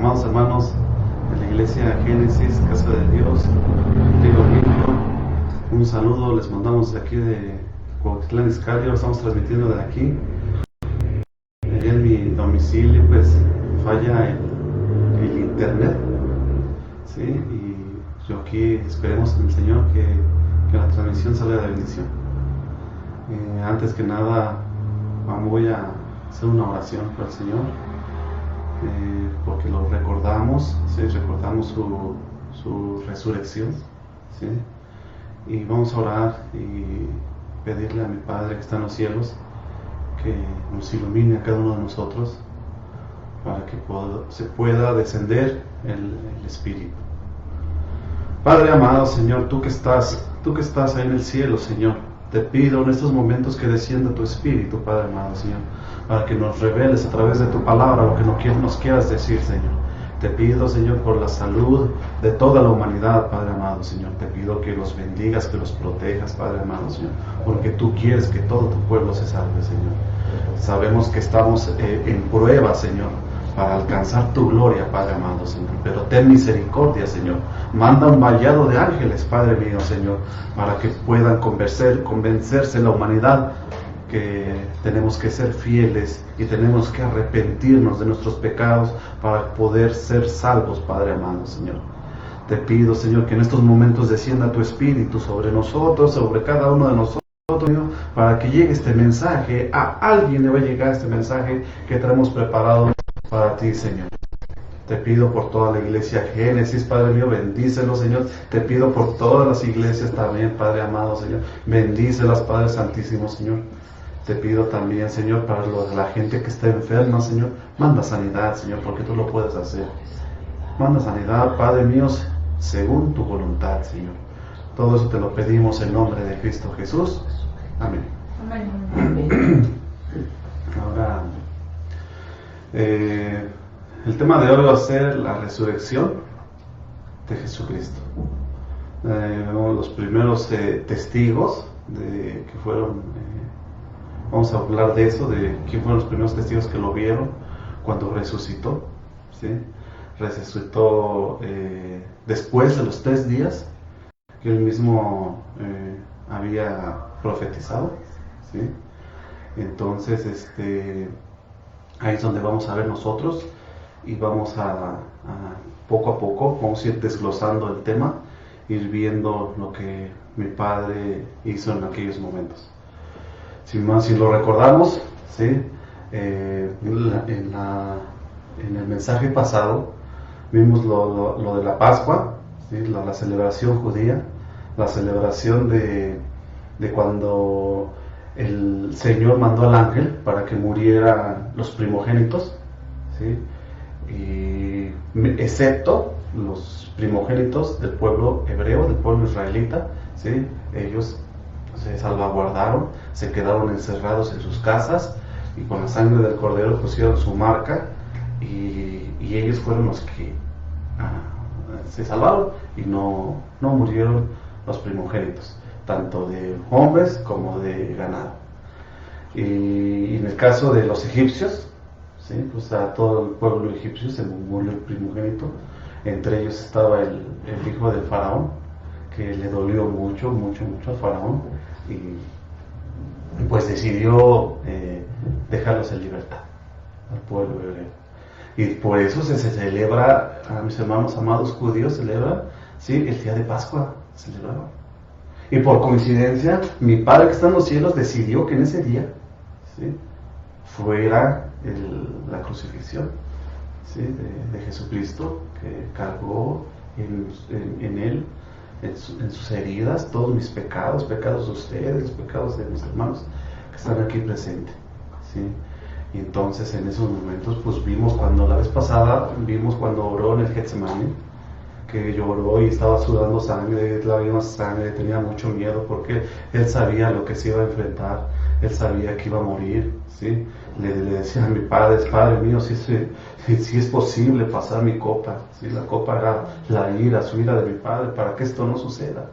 amados hermanos de la Iglesia Génesis, Casa de Dios, Río México. Un saludo, les mandamos de aquí de Cuautitlán Izcalli. Estamos transmitiendo de aquí. Allá en mi domicilio pues falla el internet, ¿sí? Y yo aquí esperemos en el Señor que la transmisión salga de bendición. Antes que nada voy a hacer una oración por el Señor, porque lo recordamos, ¿sí? Recordamos su resurrección, ¿sí? Y vamos a orar y pedirle a mi Padre que está en los cielos que nos ilumine a cada uno de nosotros para que se pueda descender el Espíritu. Padre amado, Señor, tú que estás ahí en el cielo, Señor, te pido en estos momentos que descienda tu Espíritu, Padre amado, Señor, para que nos reveles a través de tu palabra lo que nos quieras decir, Señor. Te pido, Señor, por la salud de toda la humanidad, Padre amado, Señor. Te pido que los bendigas, que los protejas, Padre amado, Señor, porque tú quieres que todo tu pueblo se salve, Señor. Sabemos que estamos en prueba, Señor, para alcanzar tu gloria, Padre amado, Señor. Pero ten misericordia, Señor. Manda un vallado de ángeles, Padre mío, Señor, para que puedan convencerse la humanidad que tenemos que ser fieles y tenemos que arrepentirnos de nuestros pecados para poder ser salvos, Padre amado, Señor. Te pido, Señor, que en estos momentos descienda tu Espíritu sobre nosotros, sobre cada uno de nosotros, Señor, para que llegue este mensaje. A alguien le va a llegar este mensaje que tenemos preparado para ti, Señor. Te pido por toda la iglesia Génesis, Padre mío, bendícelo, Señor. Te pido por todas las iglesias también, Padre amado, Señor. Bendícelas, Padre Santísimo, Señor. Te pido también, Señor, para la gente que está enferma, Señor. Manda sanidad, Señor, porque tú lo puedes hacer. Manda sanidad, Padre mío, según tu voluntad, Señor. Todo eso te lo pedimos en nombre de Cristo Jesús. Amén. Amén. Ahora, el tema de hoy va a ser la resurrección de Jesucristo. Los primeros testigos que fueron, vamos a hablar de eso, de quién fueron los primeros testigos que lo vieron cuando resucitó, ¿sí? Resucitó después de los 3 días que él mismo había profetizado, ¿sí? Entonces, ahí es donde vamos a ver nosotros y vamos a poco a poco, vamos a ir desglosando el tema, ir viendo lo que mi padre hizo en aquellos momentos. Si lo recordamos, ¿sí? En el mensaje pasado vimos lo de la Pascua, ¿sí? La celebración judía, la celebración de cuando el Señor mandó al ángel para que murieran los primogénitos, ¿sí? Y excepto los primogénitos del pueblo hebreo, del pueblo israelita, ¿sí? Ellos se salvaguardaron, se quedaron encerrados en sus casas y con la sangre del cordero pusieron su marca y ellos fueron los que se salvaron y no murieron los primogénitos, tanto de hombres como de ganado. Y en el caso de los egipcios, ¿sí? Pues a todo el pueblo egipcio se murió el primogénito. Entre ellos estaba el hijo del faraón, que le dolió mucho al faraón y pues decidió dejarlos en libertad al pueblo hebreo. Y por eso se celebra, a mis hermanos amados judíos celebran, ¿sí? El día de Pascua celebraban. Y por coincidencia, mi Padre que está en los cielos decidió que en ese día, ¿sí? Fuera la crucifixión, ¿sí? de Jesucristo, que cargó en él, en sus heridas, todos mis pecados de ustedes, los pecados de mis hermanos que están aquí presentes, ¿sí? Y entonces en esos momentos pues la vez pasada vimos cuando oró en el Getsemaní, que lloró y estaba sudando sangre, la misma sangre, tenía mucho miedo porque él sabía lo que se iba a enfrentar, él sabía que iba a morir, ¿sí? Le decía a mi padre, Padre mío, si es posible pasar mi copa, ¿sí? La copa era su ira de mi padre, para que esto no suceda,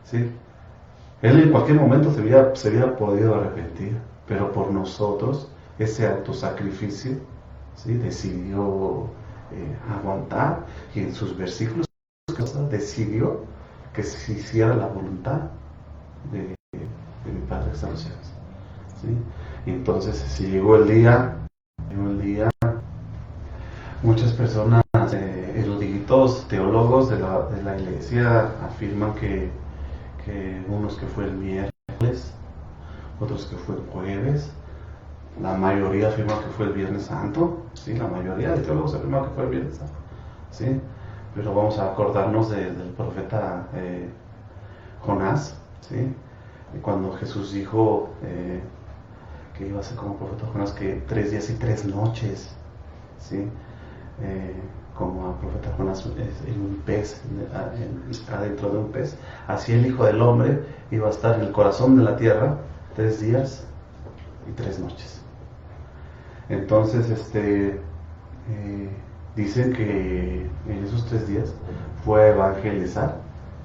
¿sí? Él en cualquier momento se hubiera podido arrepentir, pero por nosotros, ese autosacrificio, ¿sí? Decidió aguantar, y en sus versículos decidió que se hiciera la voluntad de mi Padre que está en los cielos, ¿sí? Y entonces si llegó el día, muchas personas, eruditos, teólogos de la iglesia afirman que unos que fue el miércoles, otros que fue el jueves, la mayoría afirma que fue el Viernes Santo, ¿sí? La mayoría de teólogos afirma que fue el Viernes Santo, ¿sí? Pero vamos a acordarnos del profeta Jonás, ¿sí? Cuando Jesús dijo que iba a ser como profeta Jonás, que 3 días y 3 noches, ¿sí? Como a profeta Jonás en un pez, adentro de un pez, así el Hijo del Hombre iba a estar en el corazón de la tierra 3 días y 3 noches. Entonces, dicen que en esos 3 días fue a evangelizar,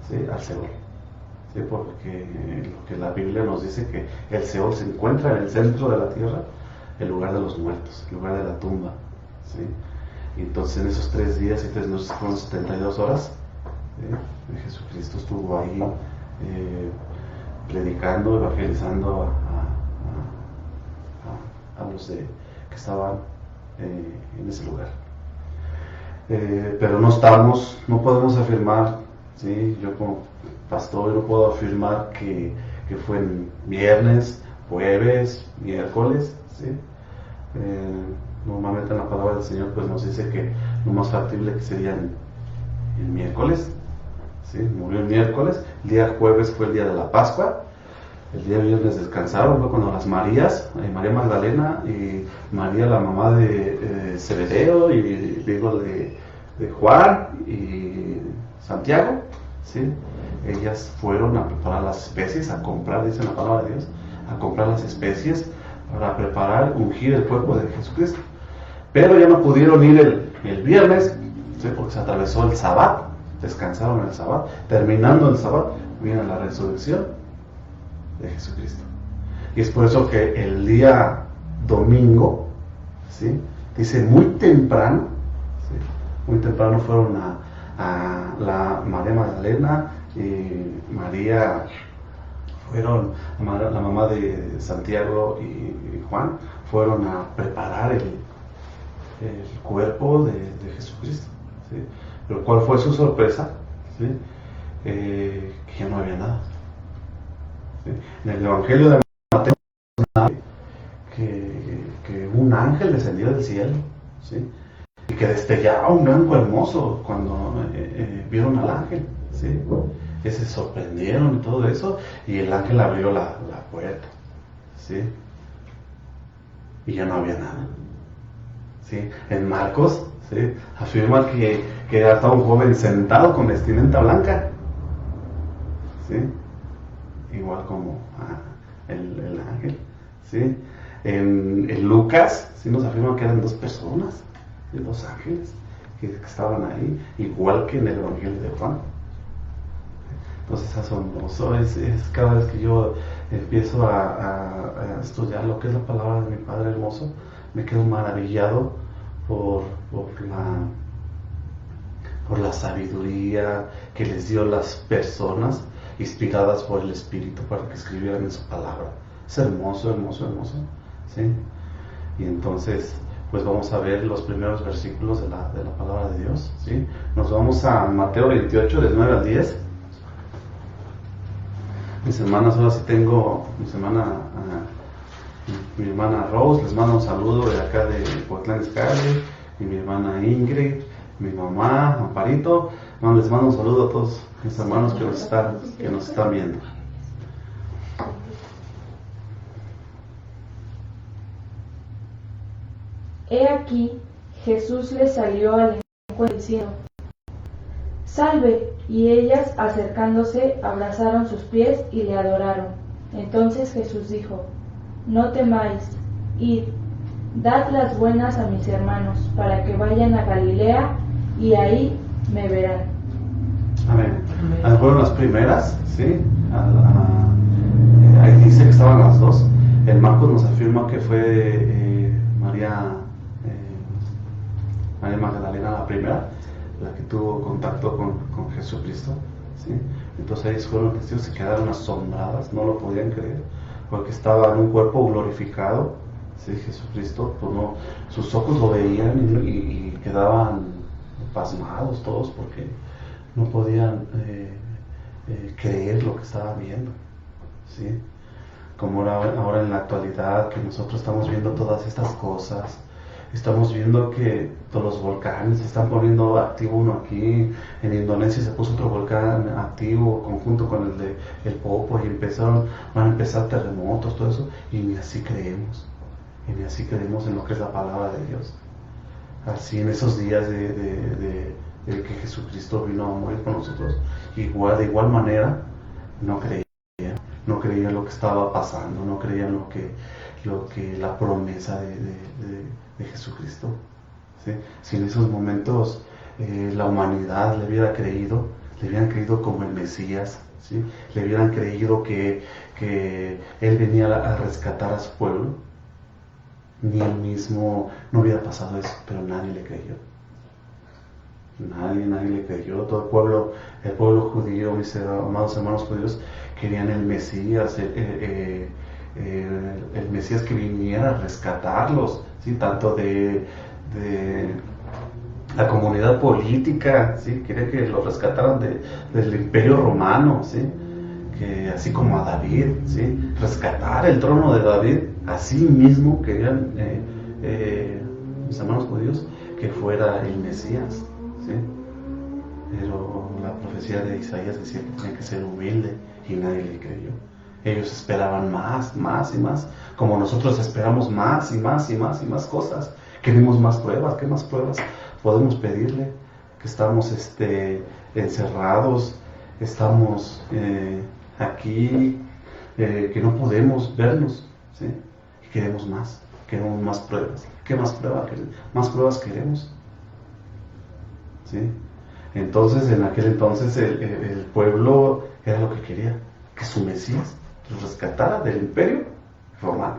¿sí? Al Seol, ¿sí? Porque lo que la Biblia nos dice que el Seol se encuentra en el centro de la tierra, el lugar de los muertos, el lugar de la tumba, ¿sí? Y entonces en esos 3 días y 3 noches fueron 72 horas, ¿sí? Jesucristo estuvo ahí predicando, evangelizando a los que estaban en ese lugar. Pero no podemos afirmar, ¿sí? Yo como pastor no puedo afirmar que fue en viernes, jueves, miércoles, ¿sí? Normalmente en la palabra del Señor pues nos dice que lo más factible que sería el miércoles, ¿sí? Murió el miércoles, el día jueves fue el día de la Pascua, el día viernes descansaron, fue cuando las Marías, María Magdalena y María la mamá de Zebedeo y digo de Juan y Santiago, ¿sí? Ellas fueron a preparar las especies, a comprar, dice la palabra de Dios, a comprar las especies para preparar, ungir el cuerpo de Jesucristo. Pero ya no pudieron ir el viernes, ¿sí? Porque se atravesó el Sabbat, descansaron el Sabbat, terminando el Sabbat, viene la resurrección de Jesucristo. Y es por eso que el día domingo, ¿sí? Dice muy temprano, ¿sí? Muy temprano fueron a la María Magdalena y María, fueron la mamá de Santiago y Juan, fueron a preparar el cuerpo de Jesucristo, ¿sí? Pero ¿cuál fue su sorpresa? ¿Sí? Que ya no había nada. ¿Sí? En el Evangelio de Mateo que un ángel descendió del cielo, ¿sí? Y que destellaba un blanco hermoso cuando vieron al ángel, ¿sí? Que se sorprendieron y todo eso, y el ángel abrió la puerta, ¿sí? Y ya no había nada, ¿sí? En Marcos, ¿sí? Afirma que estaba un joven sentado con vestimenta blanca, ¿sí? Igual como el ángel, ¿sí? En Lucas, ¿sí? Nos afirma que eran 2 personas, ¿sí? 2 ángeles que estaban ahí, igual que en el Evangelio de Juan. Entonces asombroso es cada vez que yo empiezo a estudiar lo que es la palabra de mi Padre hermoso, me quedo maravillado por la sabiduría que les dio las personas inspiradas por el Espíritu para que escribieran en su palabra. Es hermoso, hermoso, hermoso, ¿sí? Y entonces pues vamos a ver los primeros versículos de la palabra de Dios, ¿sí? Nos vamos a Mateo 28, del 9 al 10. Mis hermanas, ahora sí tengo mi hermana Rose, les mando un saludo de acá de Portland Sky, y mi hermana Ingrid, mi mamá, Amparito. Les mando un saludo a todos mis hermanos que nos están viendo. He aquí, Jesús les salió al encuentro diciendo: ¡Salve! Y ellas, acercándose, abrazaron sus pies y le adoraron. Entonces Jesús dijo: No temáis, id, dad las buenas a mis hermanos, para que vayan a Galilea, y ahí me verán. Amén. Fueron las primeras, ¿sí? Ahí dice que estaban las 2. El Marcos nos afirma que fue María María Magdalena, la primera, la que tuvo contacto con Jesucristo, ¿sí? Entonces ellos fueron testigos, se quedaron asombradas, no lo podían creer, porque estaba en un cuerpo glorificado, ¿sí? Jesucristo, pues no, sus ojos lo veían y quedaban pasmados todos porque no podían creer lo que estaban viendo, ¿sí? Como ahora en la actualidad, que nosotros estamos viendo todas estas cosas, estamos viendo que todos los volcanes se están poniendo activo. Uno aquí en Indonesia se puso otro volcán activo conjunto con el de el Popo y van a empezar terremotos, todo eso, y ni así creemos en lo que es la palabra de Dios. Así en esos días de que Jesucristo vino a morir por nosotros, de igual manera no creían lo que estaba pasando, no creían lo que la promesa de Jesucristo, ¿sí? Si en esos momentos la humanidad le hubieran creído como el Mesías, ¿sí? Le hubieran creído que Él venía a rescatar a su pueblo, ni Él mismo, no hubiera pasado eso, pero nadie le creyó. Nadie le creyó. Todo el pueblo judío, mis amados hermanos judíos, querían el Mesías, el Mesías que viniera a rescatarlos, ¿sí? Tanto de la comunidad política, ¿sí? Quería que los rescataran del Imperio Romano, ¿sí? Que así como a David, ¿sí? Rescatar el trono de David, así mismo querían mis hermanos judíos que fuera el Mesías, ¿sí? Pero la profecía de Isaías decía que tenía que ser humilde y nadie le creyó. Ellos esperaban más y más, como nosotros esperamos más y más cosas. Queremos más pruebas. ¿Qué más pruebas podemos pedirle? Que estamos encerrados, estamos aquí, que no podemos vernos, ¿sí? Y queremos más pruebas. ¿Qué más pruebas? Más pruebas queremos, ¿sí? Entonces, en aquel entonces el pueblo era lo que quería, que su Mesías los rescatara del Imperio Romano,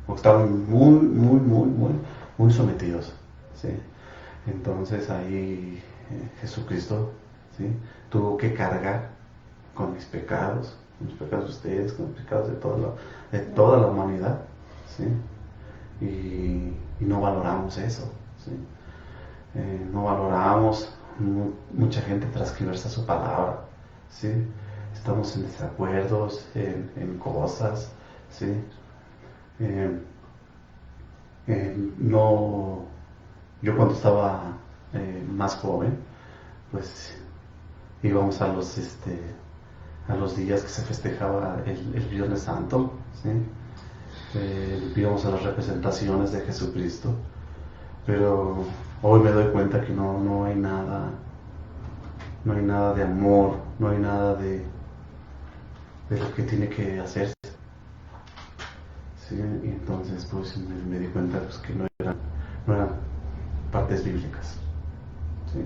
porque estaban muy sometidos, ¿sí? Entonces ahí Jesucristo, ¿sí? Tuvo que cargar con mis pecados, de ustedes, con los pecados de toda la humanidad, ¿sí? Y no valoramos eso, ¿sí? No valoramos. Mucha gente transgiversa su palabra, ¿sí? Estamos en desacuerdos, en cosas, ¿sí? No, yo cuando estaba más joven, pues íbamos a los días que se festejaba el Viernes Santo, ¿sí? Íbamos a las representaciones de Jesucristo, pero hoy me doy cuenta que no hay nada de amor, no hay nada de lo que tiene que hacerse, ¿sí? Y entonces pues me di cuenta pues, que no eran partes bíblicas, ¿sí?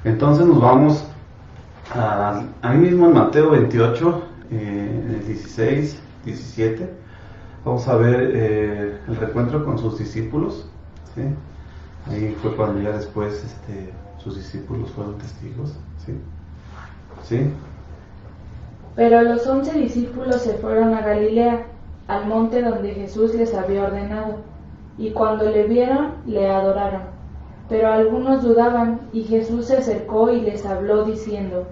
Entonces nos vamos ahí mismo en Mateo 28, en el 16, 17, vamos a ver el reencuentro con sus discípulos, ¿sí? Ahí fue cuando ya después sus discípulos fueron testigos, ¿sí? ¿Sí? Pero los 11 discípulos se fueron a Galilea, al monte donde Jesús les había ordenado, y cuando le vieron, le adoraron. Pero algunos dudaban, y Jesús se acercó y les habló diciendo: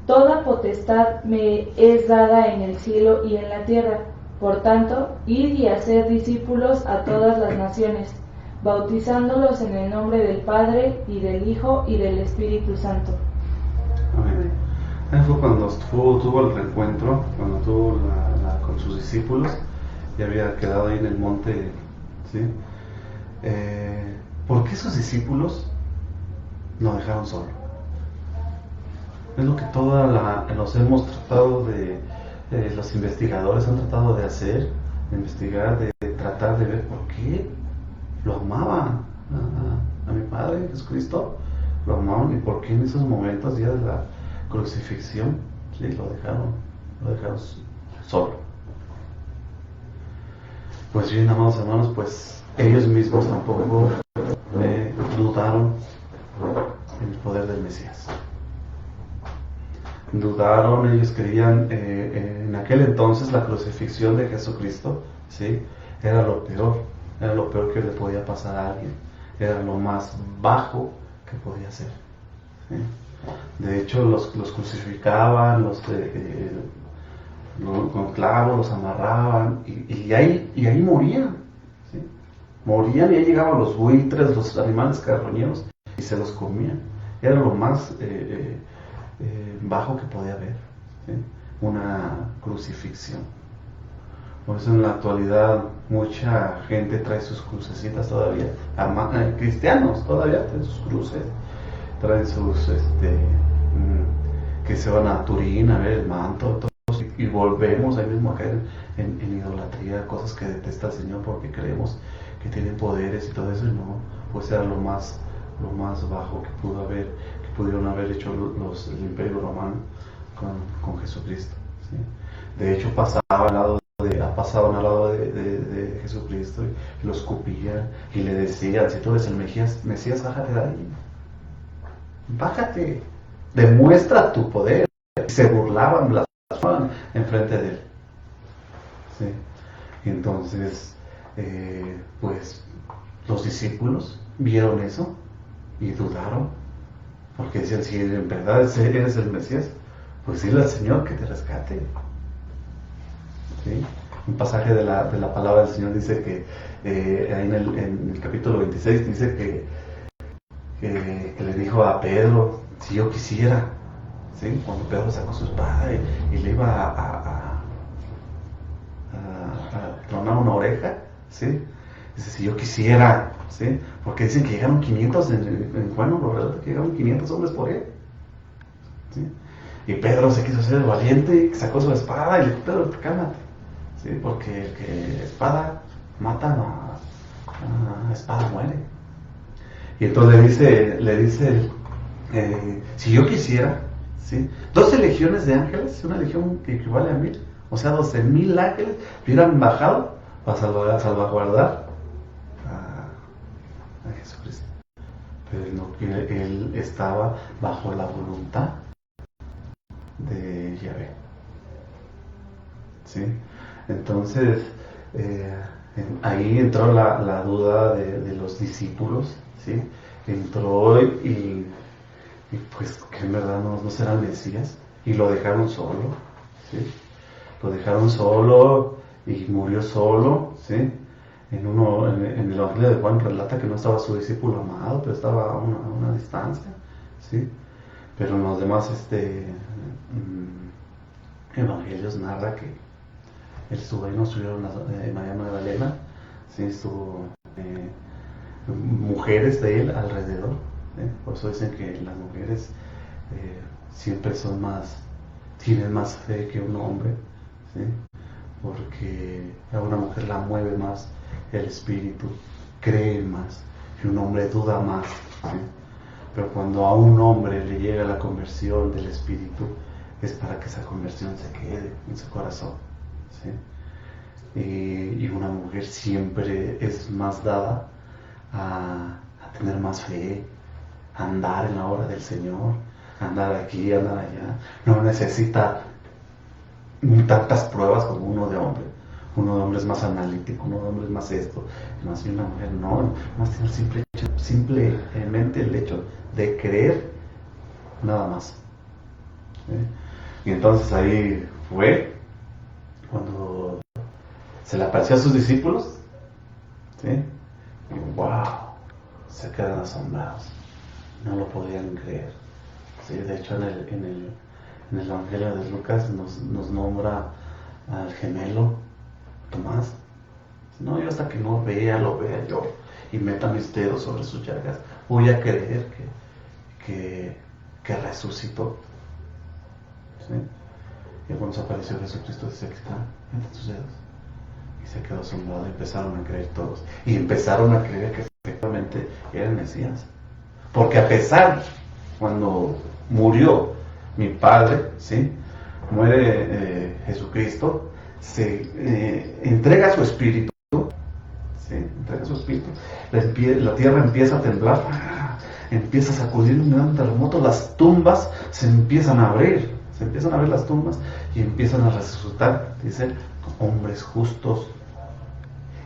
Toda potestad me es dada en el cielo y en la tierra. Por tanto, id y haced discípulos a todas las naciones, bautizándolos en el nombre del Padre, y del Hijo, y del Espíritu Santo. Amén. Ahí fue cuando tuvo el reencuentro, cuando tuvo con sus discípulos, y había quedado ahí en el monte, ¿sí? ¿Por qué sus discípulos lo dejaron solo? Es lo que los hemos tratado los investigadores han tratado de hacer, de investigar, de tratar de ver por qué lo amaban a mi Padre Jesucristo, lo amaban, y por qué en esos momentos, días de la crucifixión, ¿sí? lo dejaron solo. Pues bien, amados hermanos, pues ellos mismos tampoco dudaron en el poder del Mesías. Dudaron, ellos creían, en aquel entonces la crucifixión de Jesucristo, ¿sí? Era lo peor que le podía pasar a alguien, era lo más bajo que podía ser, ¿sí? De hecho, los crucificaban, con clavos los amarraban y ahí morían, ¿sí? Morían y ahí llegaban los buitres, los animales carroñeros y se los comían. Era lo más bajo que podía haber, ¿sí? Una crucifixión. Por eso en la actualidad mucha gente trae sus crucecitas todavía, cristianos todavía traen sus cruces, traen sus que se van a Turín a ver el manto, y volvemos ahí mismo a caer en idolatría, cosas que detesta el Señor porque creemos que tienen poderes y todo eso, y no, pues era lo más bajo que pudieron haber hecho el Imperio Romano con Jesucristo, ¿sí? De hecho pasaban al lado de Jesucristo y lo escupían y le decían: si tú eres el Mesías, bájate de ahí, bájate, demuestra tu poder. Y se burlaban, blasfemaban enfrente de él, ¿sí? Y entonces pues los discípulos vieron eso y dudaron, porque decían: si en verdad eres el Mesías, pues dile al Señor que te rescate, ¿sí? Un pasaje de la palabra del Señor dice que ahí en el capítulo 26 dice que le dijo a Pedro: si yo quisiera, ¿sí? Cuando Pedro sacó su espada y le iba a tronar una oreja, ¿sí? Dice: si yo quisiera, ¿sí? Porque dicen que llegaron 500 bueno, lo relata que llegaron 500 hombres por él, ¿sí? Y Pedro se quiso hacer el valiente, sacó su espada y le dijo: Pedro, cálmate, ¿sí? Porque el que espada mata, a espada muere. Y entonces le dice si yo quisiera, ¿sí? 12 legiones de ángeles, una legión que equivale a 1000, o sea, 12,000 ángeles hubieran bajado para salvaguardar a Jesucristo. Pero él estaba bajo la voluntad de Yahvé, ¿sí? Entonces ahí entró la duda de los discípulos, ¿sí? Entró y pues que en verdad no será el Mesías, y lo dejaron solo, ¿sí? Lo dejaron solo y murió solo, ¿sí? En el Evangelio de Juan relata que no estaba su discípulo amado, pero estaba a una distancia, ¿sí? Pero en los demás evangelios narra que él estuvo ahí, no estuvieron María Magdalena, ¿sí? Estuvo mujeres de él alrededor, ¿sí? Por eso dicen que las mujeres siempre tienen más fe que un hombre, ¿sí? Porque a una mujer la mueve más el espíritu, cree más, y un hombre duda más, ¿sí? Pero cuando a un hombre le llega la conversión del espíritu, es para que esa conversión se quede en su corazón, ¿sí? Y una mujer siempre es más dada a tener más fe, a andar en la obra del Señor, a andar aquí, a andar allá. No necesita tantas pruebas como uno de hombre. Uno de hombre es más analítico, uno de hombre es más esto, más y una mujer no, más tiene simplemente el hecho de creer, nada más, ¿sí? Y entonces ahí fue cuando se le apareció a sus discípulos, ¿sí? Y wow, se quedan asombrados, no lo podían creer, ¿sí? De hecho en el Evangelio de Lucas nos nombra al gemelo Tomás. No, yo hasta que no lo vea yo y meta mis dedos sobre sus llagas, voy a creer que resucitó, ¿sí? Y cuando se apareció Jesucristo, dice: que está entre tus dedos. Y se quedó asombrado y empezaron a creer todos. Y empezaron a creer que efectivamente era el Mesías. Porque a pesar, cuando murió mi padre, ¿sí? Muere Jesucristo, se entrega su espíritu, ¿sí? Entrega su espíritu, la tierra empieza a temblar, empieza a sacudir un gran terremoto, las tumbas se empiezan a abrir, las tumbas y empiezan a resucitar, dice, hombres justos.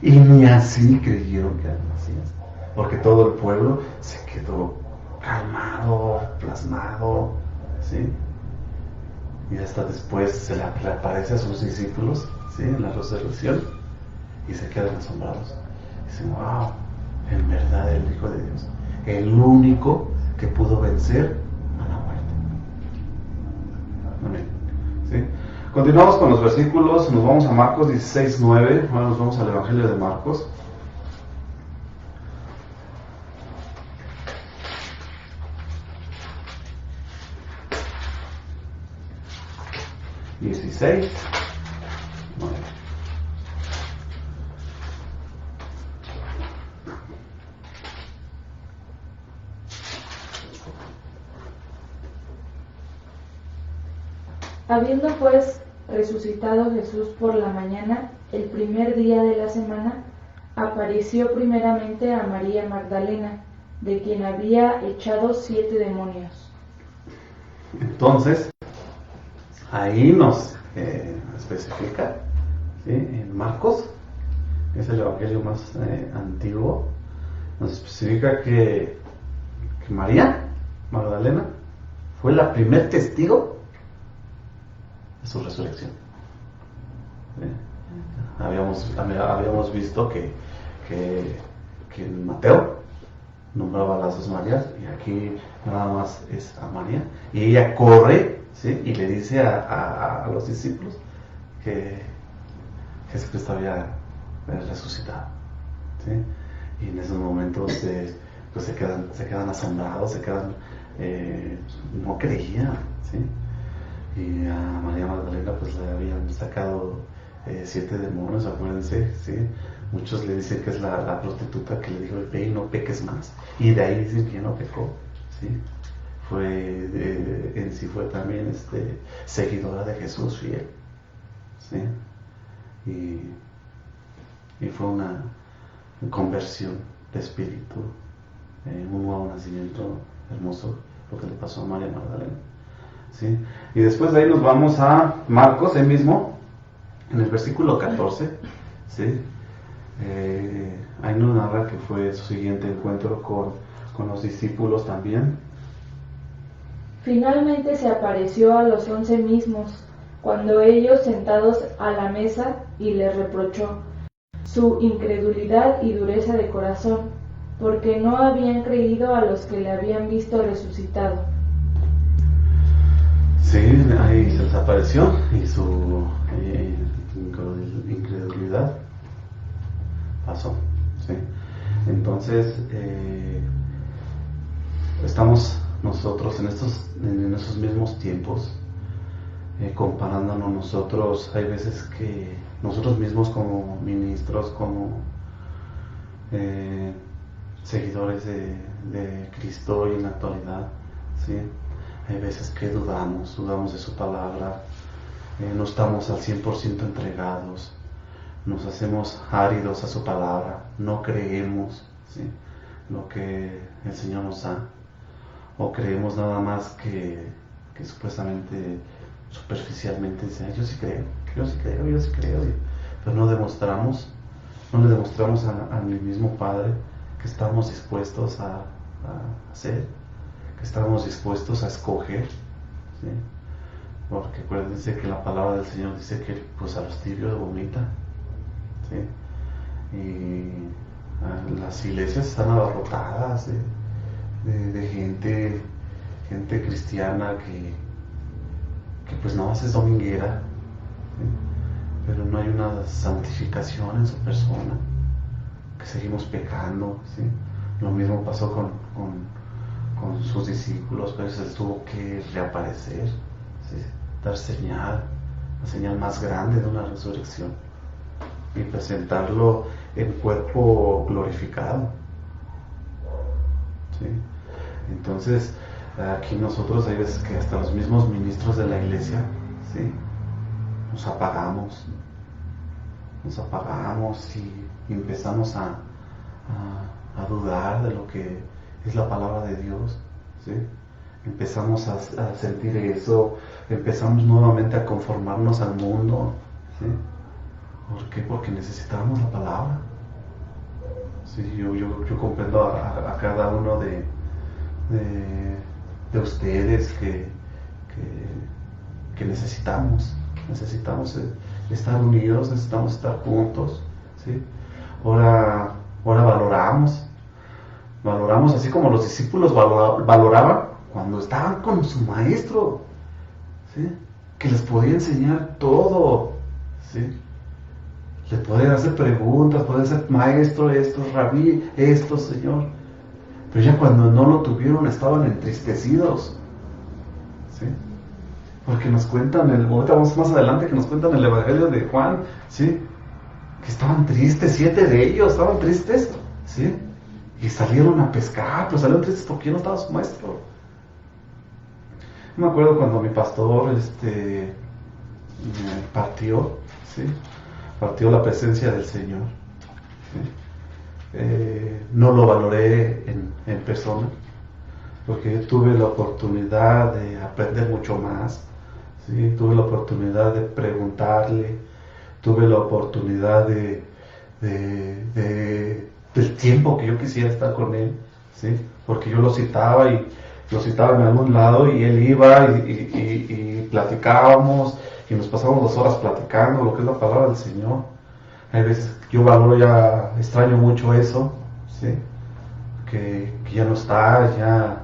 Y ni así creyeron que era el Mesías, porque todo el pueblo se quedó calmado, plasmado, ¿sí? Y hasta después se le aparece a sus discípulos, ¿sí? En la resurrección, y se quedan asombrados. Dicen, wow, en verdad el Hijo de Dios, el único que pudo vencer a la muerte. Amén. ¿Sí? Continuamos con los versículos, nos vamos a Marcos 16:9, ahora nos vamos al Evangelio de Marcos. Habiendo pues resucitado Jesús por la mañana, el primer día de la semana, apareció primeramente a María Magdalena, de quien había echado 7 demonios. Entonces, ahí nos especifica, ¿sí? En Marcos, que es el evangelio más antiguo, nos especifica que María Magdalena fue la primer testigo de su resurrección. ¿Sí? Habíamos visto que en Mateo nombraba a las dos Marías, y aquí nada más es a María, y ella corre, ¿sí? Y le dice a los discípulos que Jesucristo había resucitado, ¿sí? Y en esos momentos pues se quedan asombrados, no creían, ¿sí? Y a María Magdalena pues le habían sacado 7 demonios, acuérdense, ¿sí? Muchos le dicen que es la prostituta que le dijo, ve y no peques más, y de ahí dicen que no pecó, ¿sí? En sí fue también seguidora de Jesús, fiel, ¿sí? Y fue una conversión de espíritu, un nuevo nacimiento hermoso, lo que le pasó a María Magdalena, ¿sí? Y después de ahí nos vamos a Marcos, ahí mismo, en el versículo 14, ¿sí? Ahí nos narra que fue su siguiente encuentro con los discípulos también. Finalmente se apareció a los 11 mismos, cuando ellos sentados a la mesa, y les reprochó su incredulidad y dureza de corazón, porque no habían creído a los que le habían visto resucitado. Sí, ahí se les apareció y su incredulidad pasó, ¿sí? Entonces estamos nosotros en esos mismos tiempos, comparándonos nosotros. Hay veces que nosotros mismos como ministros, como seguidores de Cristo y en la actualidad, ¿sí? Hay veces que dudamos de su palabra, no estamos al 100% entregados, nos hacemos áridos a su palabra, no creemos, ¿sí? Lo que el Señor nos da, o creemos nada más que supuestamente, superficialmente dicen, yo sí creo, pero no le demostramos a mi mismo Padre que estamos dispuestos a hacer, que estamos dispuestos a escoger, ¿sí? Porque acuérdense que la palabra del Señor dice que pues a los tibios vomita, ¿sí? Y las iglesias están abarrotadas de gente cristiana que pues no es dominguera, ¿sí? Pero no hay una santificación en su persona, que seguimos pecando, ¿sí? Lo mismo pasó con sus discípulos, pero se les tuvo que reaparecer, ¿sí? Dar señal, la señal más grande de una resurrección, y presentarlo en cuerpo glorificado, ¿sí? Entonces aquí nosotros hay veces que hasta los mismos ministros de la iglesia, ¿sí? Nos apagamos y empezamos a dudar de lo que es la palabra de Dios, ¿sí? Empezamos a sentir eso, empezamos nuevamente a conformarnos al mundo, ¿sí? ¿Por qué? Porque necesitamos la palabra. Sí, yo comprendo a cada uno de ustedes que necesitamos estar unidos, necesitamos estar juntos, ¿sí? Ahora valoramos así como los discípulos valoraban cuando estaban con su maestro, ¿sí? Que les podía enseñar todo, ¿sí? Le podían hacer preguntas, podían ser maestro, esto, rabí, esto, Señor. Pero ya cuando no lo tuvieron estaban entristecidos, ¿sí? Porque nos cuentan, ahorita vamos más adelante, que nos cuentan el Evangelio de Juan, ¿sí? Que estaban tristes, 7 de ellos estaban tristes, ¿sí? Y salieron a pescar, pero salieron tristes porque ya no estaba su maestro. Me acuerdo cuando mi pastor partió, ¿sí? Partió la presencia del Señor, ¿sí? No lo valoré en persona, porque tuve la oportunidad de aprender mucho más, ¿sí? Tuve la oportunidad de preguntarle, tuve la oportunidad del tiempo que yo quisiera estar con él, ¿sí? Porque yo lo citaba en algún lado y él iba y platicábamos y nos pasábamos 2 horas platicando lo que es la palabra del Señor. Hay veces que yo extraño mucho eso, ¿sí? Que ya no está, ya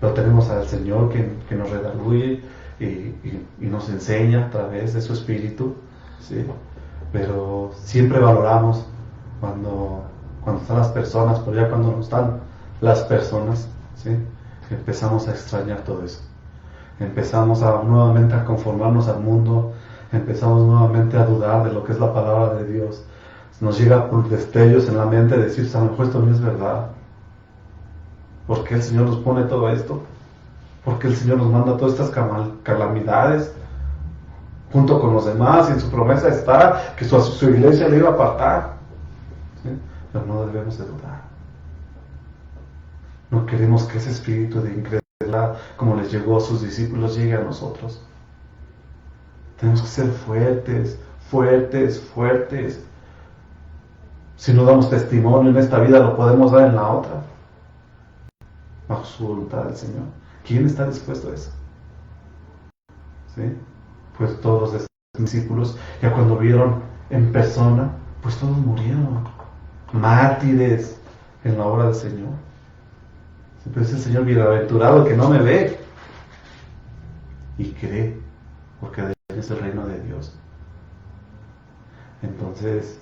lo tenemos al Señor que nos redarguye y nos enseña a través de su Espíritu, ¿sí? Pero siempre valoramos cuando están las personas, pero ya cuando no están las personas, ¿sí? Empezamos a extrañar todo eso. Empezamos nuevamente a conformarnos al mundo, empezamos nuevamente a dudar de lo que es la palabra de Dios. Nos llega por destellos en la mente de decir, a lo mejor esto no es verdad. ¿Por qué el Señor nos pone todo esto? ¿Por qué el Señor nos manda todas estas calamidades? Junto con los demás, y en su promesa está que su iglesia le iba a apartar, ¿sí? Pero no debemos de dudar. No queremos que ese espíritu de incredulidad, como les llegó a sus discípulos, llegue a nosotros. Tenemos que ser fuertes, fuertes, fuertes. Si no damos testimonio en esta vida, lo podemos dar en la otra, bajo su voluntad del Señor. ¿Quién está dispuesto a eso? ¿Sí? Pues todos los discípulos, ya cuando vieron en persona, pues todos murieron, mártires en la obra del Señor. Pero es el Señor bienaventurado que no me ve y cree, porque de él es el reino de Dios. Entonces,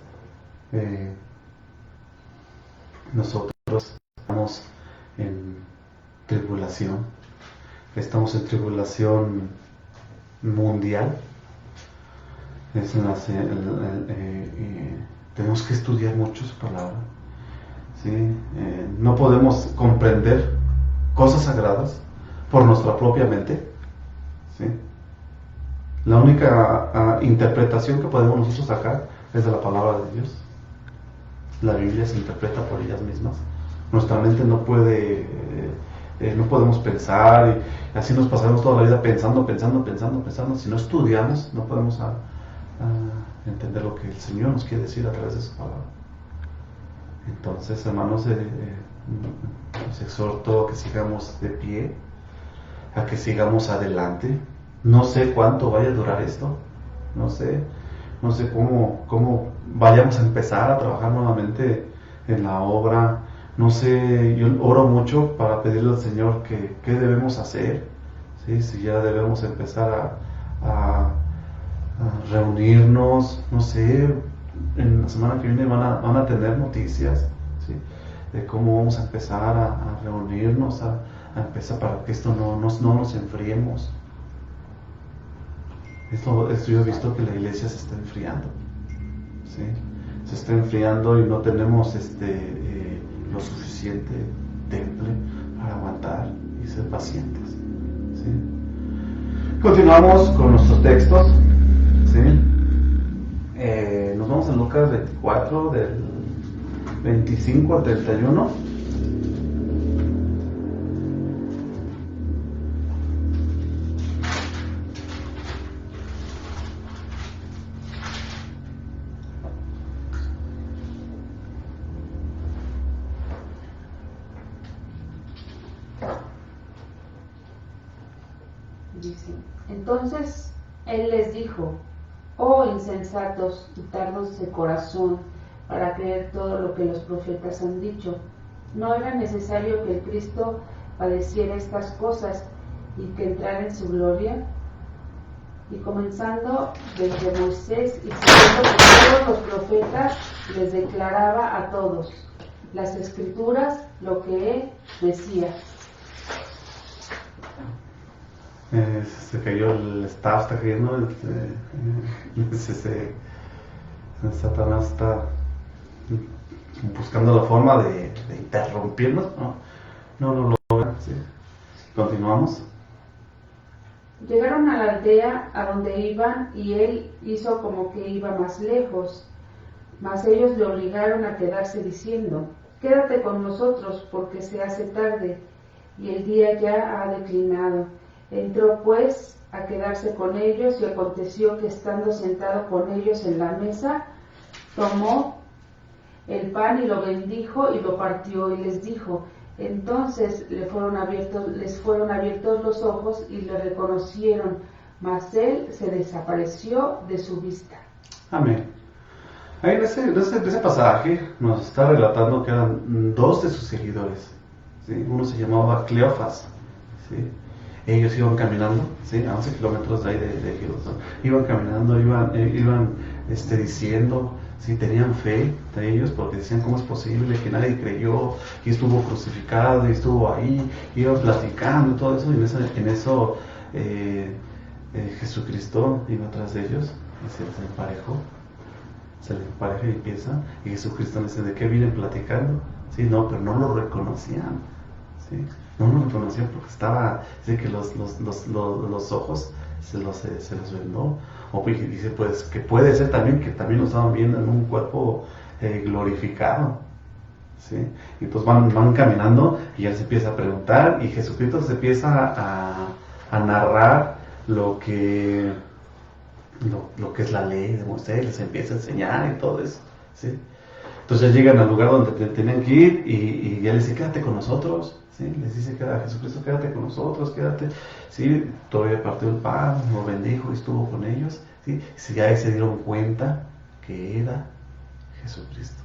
nosotros estamos en tribulación mundial. Tenemos que estudiar mucho su palabra, ¿sí? No podemos comprender cosas sagradas por nuestra propia mente, ¿sí? La única interpretación que podemos nosotros sacar es de la palabra de Dios. La Biblia se interpreta por ellas mismas. Nuestra mente no puede, no podemos pensar y así nos pasamos toda la vida pensando. Si no estudiamos, no podemos entender lo que el Señor nos quiere decir a través de su palabra. Entonces, hermanos, los exhorto a que sigamos de pie, a que sigamos adelante. No sé cuánto vaya a durar esto, no sé cómo vayamos a empezar a trabajar nuevamente en la obra. No sé, yo oro mucho para pedirle al Señor qué debemos hacer, ¿sí? Si ya debemos empezar a reunirnos, no sé, en la semana que viene van a tener noticias, ¿sí? De cómo vamos a empezar a reunirnos, a empezar para que esto no nos enfriemos. Esto yo he visto que la iglesia se está enfriando, ¿sí? Se está enfriando y no tenemos lo suficiente temple para aguantar y ser pacientes, ¿sí? Continuamos con nuestros textos, ¿sí? Nos vamos a Lucas 24 del 25 al 31. Dice, entonces él les dijo, oh insensatos y tardos de corazón, para creer todo lo que los profetas han dicho. ¿No era necesario que el Cristo padeciera estas cosas y que entrara en su gloria? Y comenzando desde Moisés y siguiendo por todos los profetas, les declaraba a todos las Escrituras lo que él decía. Se cayó el staff, está cayendo. Satanás está buscando la forma de interrumpirnos. No lo logra. ¿Sí? Continuamos. Llegaron a la aldea a donde iban y él hizo como que iba más lejos, mas ellos le obligaron a quedarse diciendo, quédate con nosotros porque se hace tarde y el día ya ha declinado. Entró pues a quedarse con ellos y aconteció que estando sentado con ellos en la mesa, tomó el pan y lo bendijo y lo partió y les dijo. Entonces les fueron abiertos los ojos y le reconocieron, mas él se desapareció de su vista. Amén. Ahí en ese pasaje nos está relatando que eran dos de sus seguidores. ¿Sí? Uno se llamaba Cleofas. ¿Sí? Ellos iban caminando, ¿sí? A 11 kilómetros de ahí de Jerusalén. Iban caminando, iban diciendo, ¿sí? Tenían fe de ellos porque decían, ¿cómo es posible que nadie creyó y estuvo crucificado y estuvo ahí? Iban platicando y todo eso, y en eso Jesucristo iba atrás de ellos y se les empareja y empieza, y Jesucristo les dice, ¿de qué vienen platicando? Sí, no, pero no lo reconocían. ¿Sí? No lo reconocían porque estaba, dice que los ojos se los vendó. O dice pues que puede ser también que también lo estaban viendo en un cuerpo glorificado. ¿Sí? Y pues van caminando y ya se empieza a preguntar y Jesucristo se empieza a narrar lo que es la ley de Moisés, les empieza a enseñar y todo eso. ¿Sí? Entonces ya llegan al lugar donde tenían que ir y ya les dice, quédate con nosotros. ¿Sí? Les dice a Jesucristo, quédate con nosotros, quédate. ¿Sí? Todavía partió el pan, lo bendijo y estuvo con ellos. ¿Sí? Ya se dieron cuenta que era Jesucristo.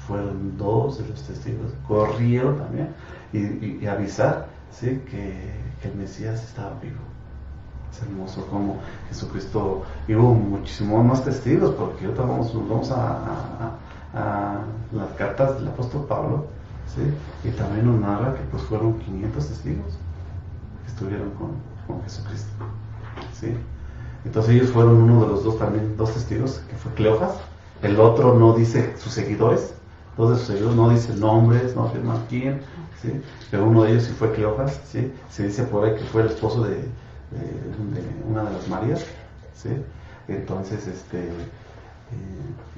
Fueron dos de los testigos, corrieron también y avisar, ¿sí? que el Mesías estaba vivo. Es hermoso como Jesucristo, y hubo muchísimos más testigos, porque ahorita vamos a las cartas del apóstol Pablo, ¿sí? Y también nos narra que pues fueron 500 testigos que estuvieron con Jesucristo, ¿sí? Entonces ellos fueron uno de los dos testigos, que fue Cleofas. El otro no dice sus seguidores, dos de sus seguidores no dicen nombres, no afirman quién, ¿sí? Pero uno de ellos sí fue Cleofas, ¿sí? Se dice por ahí que fue el esposo de una de las Marías, ¿sí? Entonces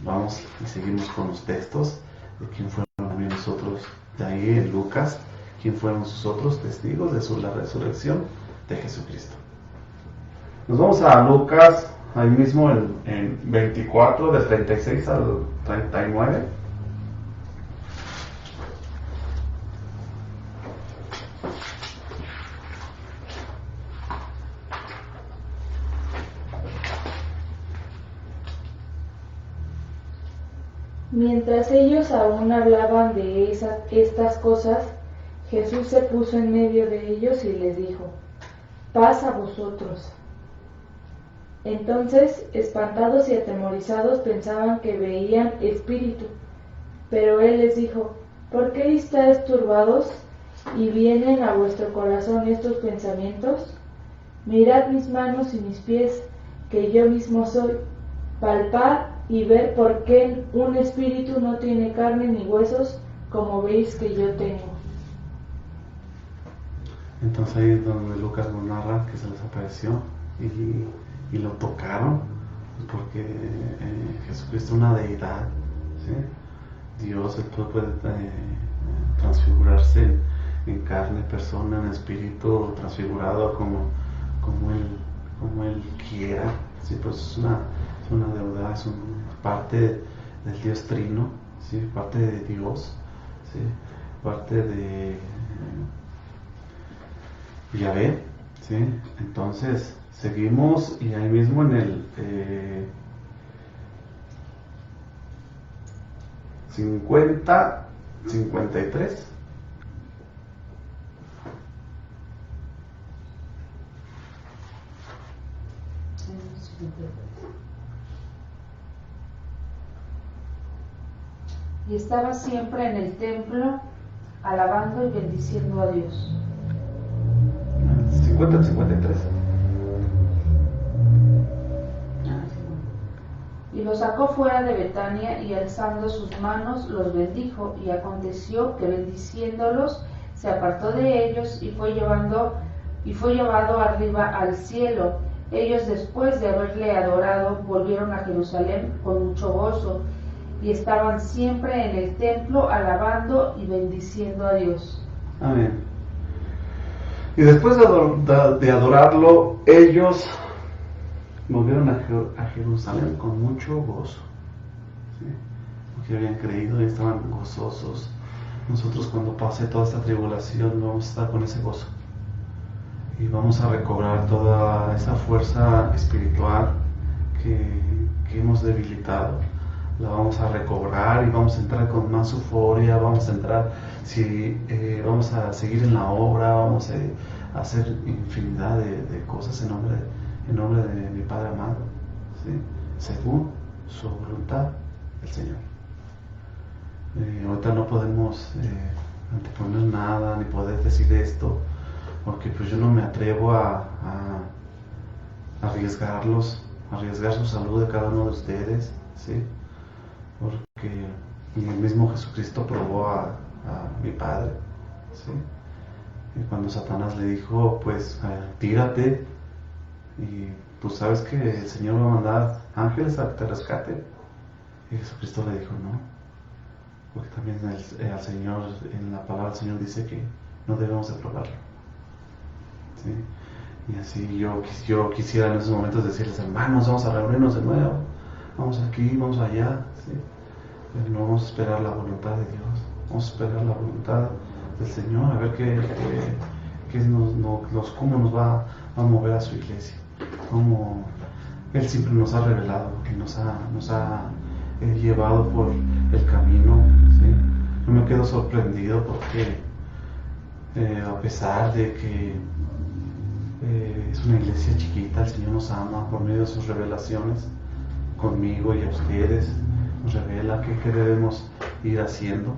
vamos y seguimos con los textos de quién fueron también nosotros de ahí en Lucas, quién fueron sus otros testigos de la resurrección de Jesucristo. Nos vamos a Lucas, ahí mismo en 24, del 36 al 39. Mientras ellos aún hablaban de estas cosas, Jesús se puso en medio de ellos y les dijo, paz a vosotros. Entonces, espantados y atemorizados, pensaban que veían espíritu. Pero él les dijo, ¿por qué estáis turbados y vienen a vuestro corazón estos pensamientos? Mirad mis manos y mis pies, que yo mismo soy. Palpad y ver por qué un espíritu no tiene carne ni huesos, como veis que yo tengo. Entonces ahí es donde Lucas nos narra que se les apareció y lo tocaron, porque Jesucristo es una deidad, ¿sí? Dios, Él puede transfigurarse en carne, persona, en espíritu, transfigurado como Él quiera, ¿sí? Pues es una deidad, es una parte del Dios Trino, ¿sí? Parte de Dios, ¿sí? Parte de Yahvé, ¿Sí? Entonces, seguimos y ahí mismo en el 50, 53. Y estaba siempre en el templo, alabando y bendiciendo a Dios. 50, 53. Y los sacó fuera de Betania, y alzando sus manos los bendijo, y aconteció que bendiciéndolos se apartó de ellos y fue llevado arriba al cielo. Ellos, después de haberle adorado, volvieron a Jerusalén con mucho gozo, y estaban siempre en el templo alabando y bendiciendo a Dios. Amén. Y después de adorarlo, ellos volvieron a Jerusalén con mucho gozo, ¿sí? Porque habían creído y estaban gozosos. Nosotros, cuando pase toda esta tribulación, vamos a estar con ese gozo y vamos a recobrar toda esa fuerza espiritual que hemos debilitado. La vamos a recobrar y vamos a entrar con más euforia, vamos a entrar, vamos a seguir en la obra, vamos a hacer infinidad de cosas en nombre de mi Padre amado, ¿sí? Según su voluntad, el Señor. Ahorita no podemos anteponer nada, ni poder decir esto, porque pues yo no me atrevo a arriesgar su salud de cada uno de ustedes, ¿sí? Porque el mismo Jesucristo probó a mi Padre, ¿sí? Y cuando Satanás le dijo, pues tírate, y tú sabes que el Señor va a mandar ángeles a que te rescate, y Jesucristo le dijo no, porque también al Señor, en la palabra del Señor dice que no debemos de probarlo, ¿sí? Y así yo quisiera en esos momentos decirles, hermanos, vamos a reunirnos de nuevo, vamos aquí, vamos allá, ¿sí? Pero no vamos a esperar la voluntad de Dios, vamos a esperar la voluntad del Señor, a ver cómo nos va a mover a su iglesia, cómo Él siempre nos ha revelado, que nos ha llevado por el camino, ¿sí? No me quedo sorprendido porque a pesar de que es una iglesia chiquita, el Señor nos ama por medio de sus revelaciones conmigo y a ustedes, nos revela qué debemos ir haciendo,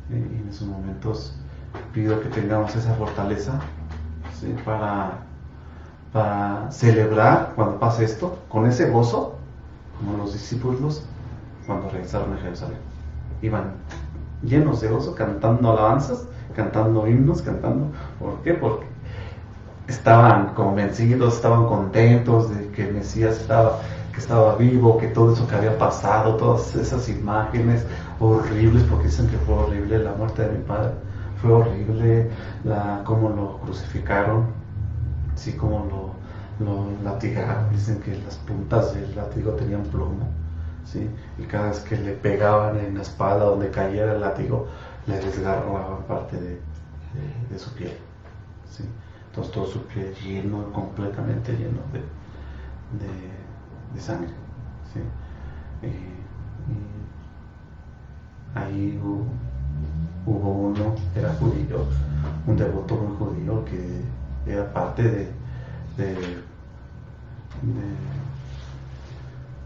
y en esos momentos pido que tengamos esa fortaleza, ¿sí? para celebrar cuando pase esto con ese gozo, como los discípulos cuando regresaron a Jerusalén. Iban llenos de gozo, cantando alabanzas, cantando himnos, ¿por qué? Porque estaban convencidos, estaban contentos de que el Mesías estaba vivo, que todo eso que había pasado, todas esas imágenes horribles, porque dicen que fue horrible la muerte de mi padre, fue horrible cómo lo crucificaron, sí, cómo lo latigaron. Dicen que las puntas del látigo tenían plomo, ¿sí? Y cada vez que le pegaban en la espalda donde cayera el látigo, le desgarraban parte de su piel, ¿sí? Entonces todo su piel completamente lleno de sangre, ¿sí? Y ahí hubo uno, era judío, un devoto muy judío que era parte de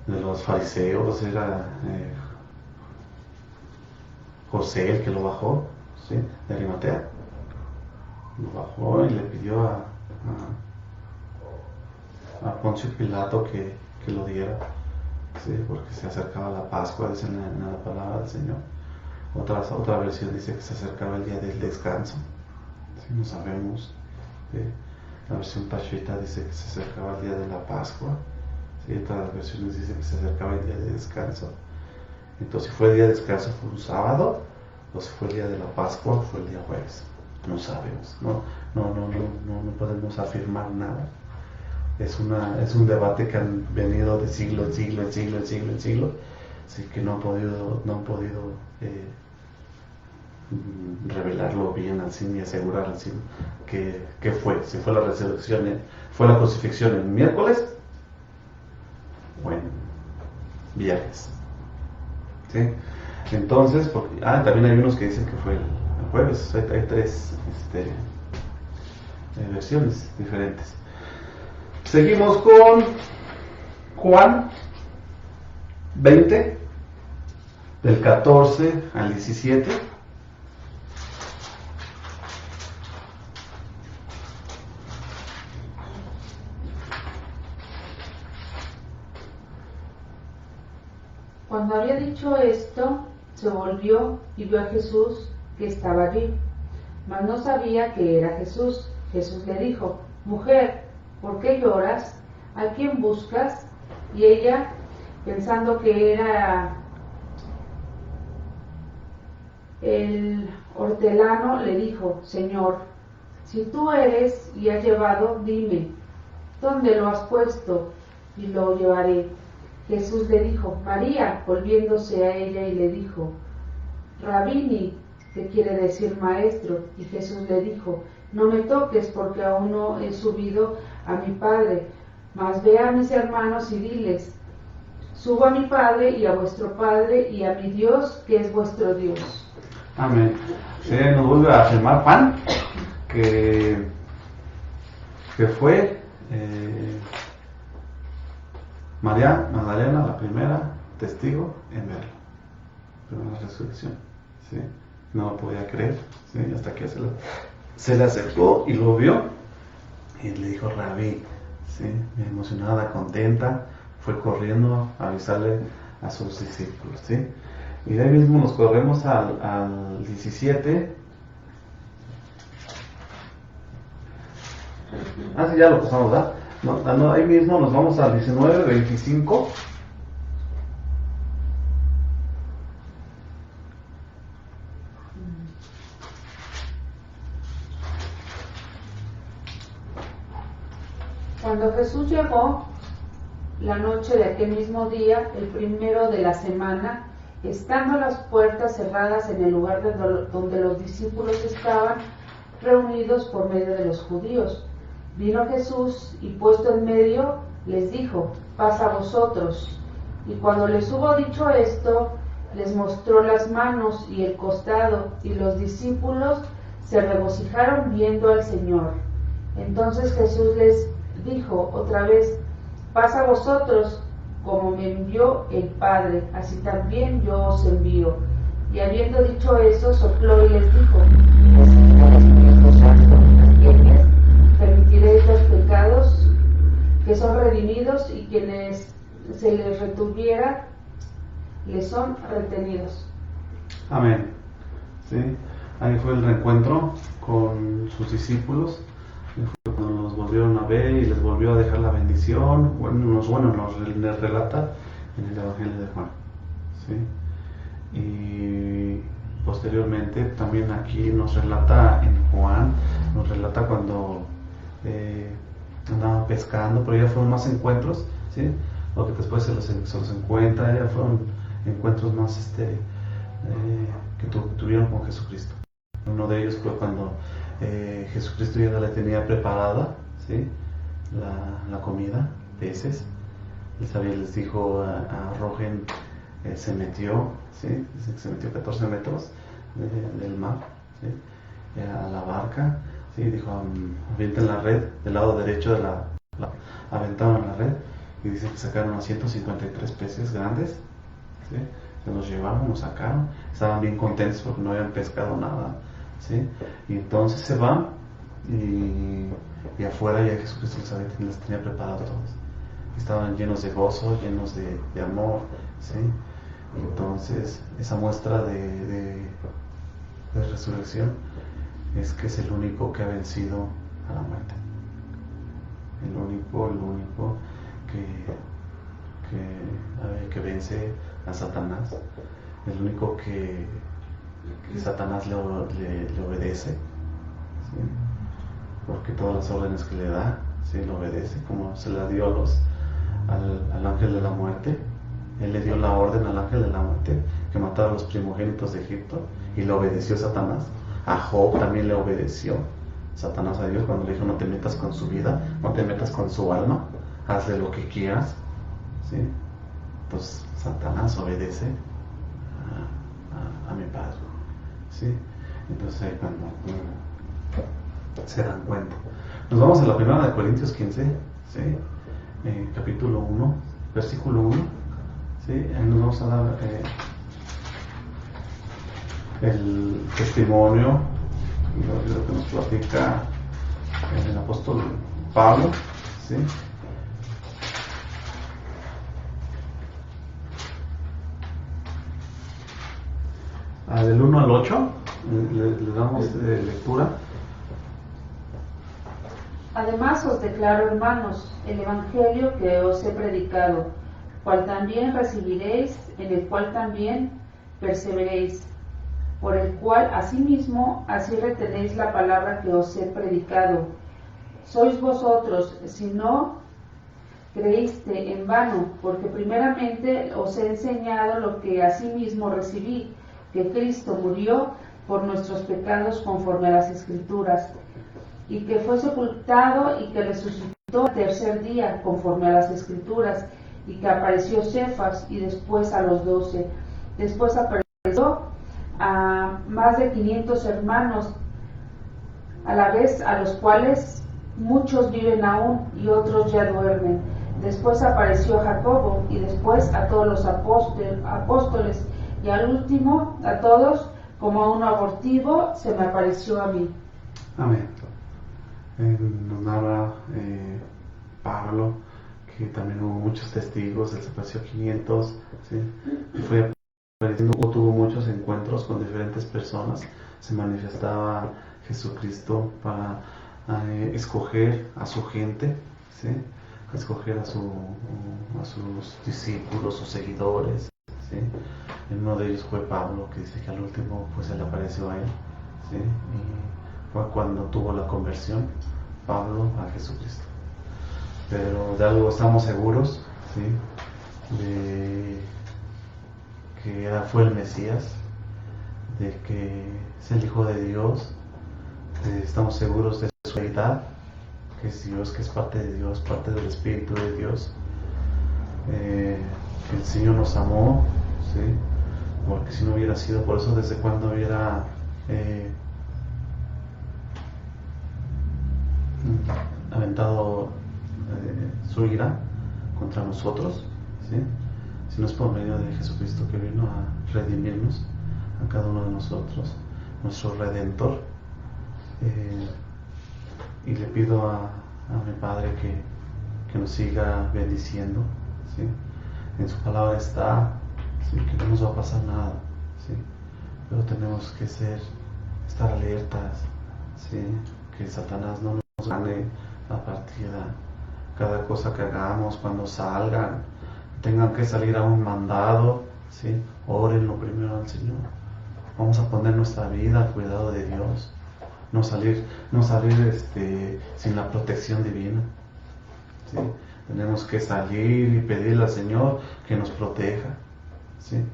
los fariseos, era José el que lo bajó, ¿sí? De Arimatea, lo bajó y le pidió a Poncio Pilato que lo diera, ¿sí? Porque se acercaba la Pascua, dice en la palabra del Señor. Otra versión dice que se acercaba el día del descanso, ¿sí? No sabemos, ¿sí? La versión Pachita dice que se acercaba el día de la Pascua, ¿sí? Otras versiones dicen que se acercaba el día de descanso. Entonces, si fue el día de descanso, fue un sábado, o si fue el día de la Pascua, fue el día jueves. No sabemos, no podemos afirmar nada. Es un debate que han venido de siglo en siglo, así que no han podido revelarlo bien al 100 y asegurar al 100 qué fue, si fue la resurrección, fue la crucifixión en miércoles o en viernes. ¿Sí? Entonces, también hay unos que dicen que fue el jueves. Hay tres versiones diferentes. Seguimos con Juan 20, del 14 al 17. Cuando había dicho esto, se volvió y vio a Jesús que estaba allí, mas no sabía que era Jesús. Jesús le dijo: Mujer, ¿por qué lloras? ¿A quién buscas? Y ella, pensando que era el hortelano, le dijo: Señor, si tú eres y has llevado, dime, ¿dónde lo has puesto? Y lo llevaré. Jesús le dijo: María. Volviéndose a ella y le dijo: Rabini, que quiere decir maestro. Y Jesús le dijo: No me toques, porque aún no he subido a mi Padre, mas ve a mis hermanos y diles: Subo a mi Padre y a vuestro Padre y a mi Dios, que es vuestro Dios. Amén. Nos vuelve a afirmar Juan que fue María Magdalena la primera testigo en verlo, pero en la resurrección, ¿sí? No lo podía creer, ¿sí? Hasta que se le acercó y lo vio y le dijo: Rabí, ¿sí? Emocionada, contenta, fue corriendo a avisarle a sus discípulos, ¿sí? Y de ahí mismo nos corremos al 17. Sí, ya lo pasamos, ¿verdad? No, ahí mismo nos vamos al 19, 25. Cuando Jesús llegó la noche de aquel mismo día, el primero de la semana, estando las puertas cerradas en el lugar donde los discípulos estaban reunidos por medio de los judíos, vino Jesús y puesto en medio les dijo: Paz a vosotros. Y cuando les hubo dicho esto, les mostró las manos y el costado, y los discípulos se regocijaron viendo al Señor. Entonces Jesús les dijo otra vez: Paz a vosotros, como me envió el Padre, así también yo os envío. Y habiendo dicho eso, sopló y les dijo: permitiréis los pecados que son redimidos, y quienes se les retuviera les son retenidos. Amén. ¿Sí? Ahí fue el reencuentro con sus discípulos. Fue cuando los volvieron a ver y les volvió a dejar la bendición. Nos relata en el Evangelio de Juan, ¿sí? Y posteriormente también aquí nos relata en Juan, nos relata cuando andaban pescando, pero ya fueron más encuentros, ¿sí? Lo que después se los encuentra, ya fueron encuentros más que tuvieron con Jesucristo. Uno de ellos fue cuando Jesucristo ya la tenía preparada, ¿sí? la comida, peces. Les dijo: arrojen, se metió, ¿sí? Se metió 14 metros del mar, ¿sí? A la barca, ¿sí? Dijo: avienten la red del lado derecho de aventaron la red, y dice que sacaron a 153 peces grandes, ¿sí? Se los llevaron, los sacaron, estaban bien contentos porque no habían pescado nada, ¿sí? Y entonces se van y afuera ya Jesucristo les tenía preparados todos. Estaban llenos de gozo, llenos de amor, ¿sí? Y entonces esa muestra de resurrección es que es el único que ha vencido a la muerte. El único que vence a Satanás. El único que Satanás le obedece, ¿sí? Porque todas las órdenes que le da, ¿sí? Le obedece, como se la dio al ángel de la muerte. Él le dio la orden al ángel de la muerte que matara a los primogénitos de Egipto, y le obedeció Satanás. A Job también le obedeció, Satanás a Dios cuando le dijo no te metas con su vida, no te metas con su alma, haz de lo que quieras, ¿sí? Pues Satanás obedece a mi Padre, ¿sí? Entonces ahí cuando se dan cuenta. Nos vamos a la primera de Corintios 15, ¿sí? Capítulo 1, versículo 1, ¿sí? Ahí nos vamos a dar el testimonio y lo que nos platica el apóstol Pablo, ¿sí? Del 1 al 8 le damos lectura. Además os declaro, hermanos, el evangelio que os he predicado, cual también recibiréis, en el cual también perseveréis, por el cual asimismo así retenéis la palabra que os he predicado. Sois vosotros, si no creíste, en vano, porque primeramente os he enseñado lo que asimismo recibí, que Cristo murió por nuestros pecados conforme a las Escrituras, y que fue sepultado y que resucitó al tercer día conforme a las Escrituras, y que apareció a Cefas y después a los 12. Después apareció a más de 500 hermanos a la vez, a los cuales muchos viven aún y otros ya duermen. Después apareció a Jacobo y después a todos los apóstoles, y al último a todos, como a un abortivo, se me apareció a mí. Amén. Nos narra Pablo que también hubo muchos testigos, él se apareció a 500, ¿sí? Y fue apareciendo, tuvo muchos encuentros con diferentes personas, se manifestaba Jesucristo para escoger a su gente, ¿sí? Escoger a sus discípulos, sus seguidores, ¿sí? Y uno de ellos fue Pablo, que dice que al último pues se le apareció a él, ¿sí? Y fue cuando tuvo la conversión Pablo a Jesucristo. Pero de algo estamos seguros, ¿sí? De que fue el Mesías, de que es el Hijo de Dios, estamos seguros de su deidad, que es Dios, que es parte de Dios, parte del Espíritu de Dios, que el Señor nos amó, ¿sí? Porque si no hubiera sido por eso, desde cuando hubiera aventado su ira contra nosotros, ¿sí? Si no es por medio de Jesucristo que vino a redimirnos a cada uno de nosotros, nuestro Redentor. Y le pido a mi Padre que nos siga bendiciendo, ¿sí? En su palabra está, ¿sí? Que no nos va a pasar nada, ¿sí? Pero tenemos que estar alertas, ¿sí? Que Satanás no nos gane la partida. Cada cosa que hagamos, cuando salgan, tengan que salir a un mandado, ¿sí? Órenlo primero al Señor. Vamos a poner nuestra vida al cuidado de Dios. No salir sin la protección divina, ¿sí? Tenemos que salir y pedirle al Señor que nos proteja, ¿sí?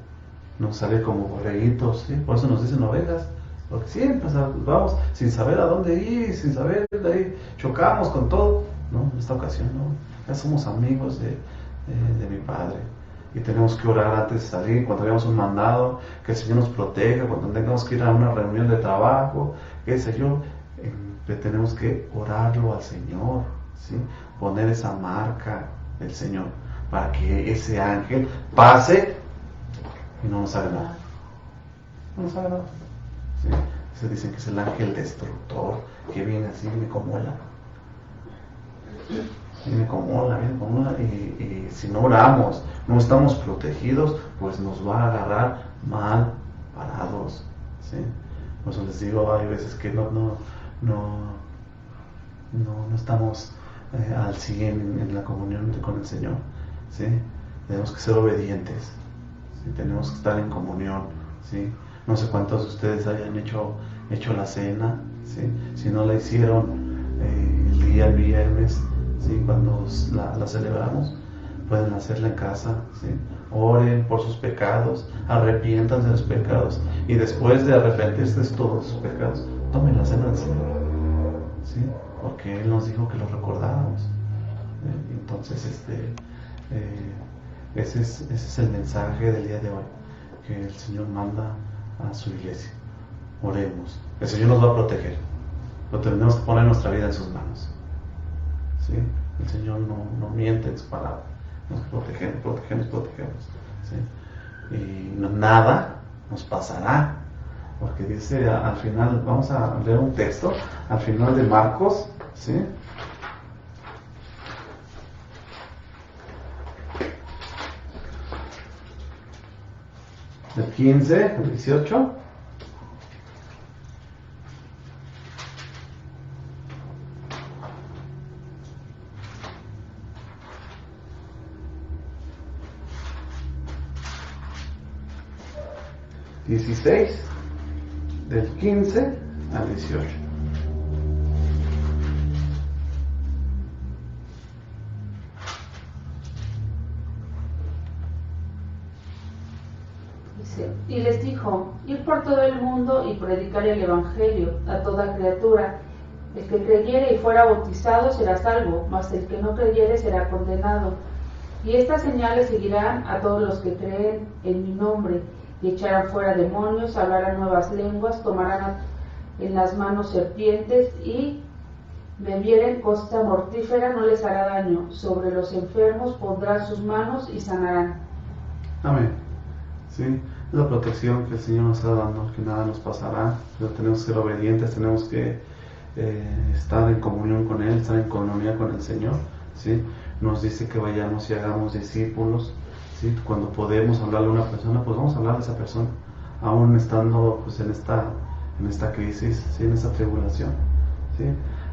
No salir como borreguitos, ¿sí? Por eso nos dicen ovejas, porque siempre vamos sin saber a dónde ir, sin saber de ahí, chocamos con todo. No, en esta ocasión no, ya somos amigos de mi Padre, y tenemos que orar antes de salir, cuando veamos un mandado, que el Señor nos proteja, cuando tengamos que ir a una reunión de trabajo, qué sé yo, tenemos que orarlo al Señor, ¿sí? Poner esa marca del Señor, para que ese ángel pase y no nos haga nada. No nos haga nada, ¿sí? Se dicen que es el ángel destructor, que viene así, viene como ola. Viene como ola, y si no oramos, no estamos protegidos, pues nos va a agarrar mal parados, ¿sí? Por eso les digo, hay veces que no estamos al 100 en la comunión con el Señor, ¿sí? Tenemos que ser obedientes, ¿sí? Tenemos que estar en comunión, ¿sí? No sé cuántos de ustedes hayan hecho la cena, ¿sí? Si no la hicieron el viernes, ¿sí? Cuando la celebramos, pueden hacerla en casa, ¿sí? Oren por sus pecados, arrepiéntanse de los pecados, y después de arrepentirse de todos sus pecados, tomen la cena del Señor, ¿sí? Porque Él nos dijo que lo recordáramos. Entonces, ese es el mensaje del día de hoy, que el Señor manda a su iglesia. Oremos. El Señor nos va a proteger, pero tenemos que poner nuestra vida en sus manos, ¿sí? El Señor no miente en su palabra. Nos protegemos, ¿sí? Y nada nos pasará, porque dice al final, vamos a leer un texto al final de Marcos, ¿sí? Del 15 al 18. Del 15 al 18. Y les dijo: ir por todo el mundo y predicar el evangelio a toda criatura. El que creyere y fuera bautizado será salvo, mas el que no creyere será condenado. Y estas señales seguirán a todos los que creen en mi nombre: y echarán fuera demonios, hablarán nuevas lenguas, tomarán en las manos serpientes, y bebieren cosa mortífera no les hará daño. Sobre los enfermos pondrán sus manos y sanarán. Amén. Sí, es la protección que el Señor nos está dando, que nada nos pasará, pero tenemos que ser obedientes, tenemos que estar en comunión con Él, estar en comunión con el Señor, ¿sí? Nos dice que vayamos y hagamos discípulos, ¿sí? Cuando podemos hablarle a una persona, pues vamos a hablar a esa persona, aún estando pues en esta crisis, ¿sí? En esta tribulación, ¿sí?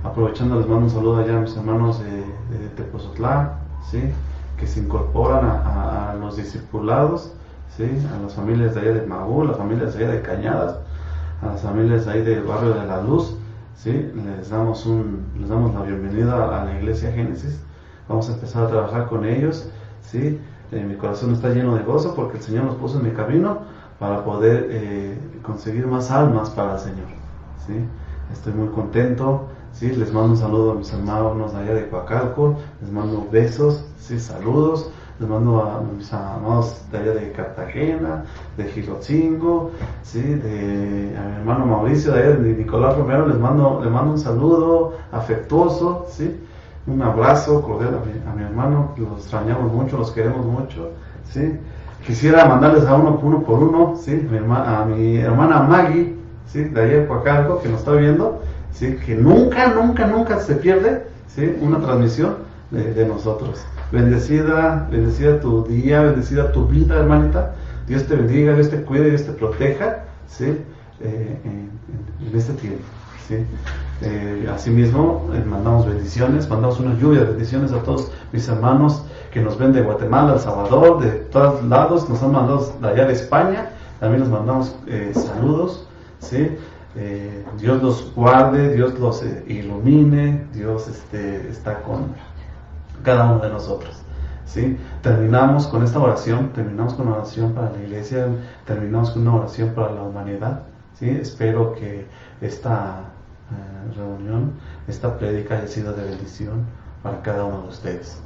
Aprovechando, les mando un saludo allá a mis hermanos de Tepozotlán, ¿sí? Que se incorporan a los discipulados, ¿sí? A las familias de allá de Magú, las familias de allá de Cañadas, a las familias de ahí del barrio de la Luz, ¿sí? Les damos la bienvenida a la iglesia Génesis. Vamos a empezar a trabajar con ellos, ¿sí? Mi corazón está lleno de gozo porque el Señor nos puso en mi camino para poder conseguir más almas para el Señor, ¿sí? Estoy muy contento, ¿sí? Les mando un saludo a mis hermanos de allá de Coacalco, les mando besos, ¿sí? Saludos. Les mando a mis amados de allá de Cartagena, de Gilotzingo, ¿sí? A mi hermano Mauricio de allá de Nicolás Romero, les mando un saludo afectuoso, ¿sí? Un abrazo cordial a mi hermano, los extrañamos mucho, los queremos mucho, ¿sí? Quisiera mandarles a uno por uno, ¿sí? A mi hermana Maggie, ¿sí? De allá de Coacalco, que nos está viendo, ¿sí? Que nunca se pierde, ¿sí? Una transmisión de nosotros. Bendecida tu día, bendecida tu vida, hermanita. Dios te bendiga, Dios te cuide, Dios te proteja, ¿sí? En este tiempo, ¿sí? Asimismo, mandamos bendiciones, mandamos una lluvia de bendiciones a todos mis hermanos que nos ven de Guatemala, El Salvador, de todos lados, nos han mandado de allá de España, también les mandamos saludos, ¿sí? Dios los guarde, Dios los ilumine, Dios está con cada uno de nosotros, ¿sí? Terminamos con esta oración, terminamos con una oración para la iglesia, terminamos con una oración para la humanidad, ¿sí? Espero que esta reunión, esta prédica haya sido de bendición para cada uno de ustedes.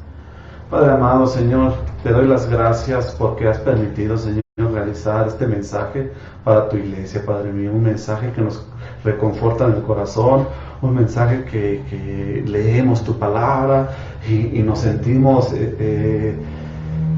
Padre amado, Señor, te doy las gracias porque has permitido, Señor, realizar este mensaje para tu iglesia, Padre mío, un mensaje que nos reconforta en el corazón, un mensaje que leemos tu palabra y nos sentimos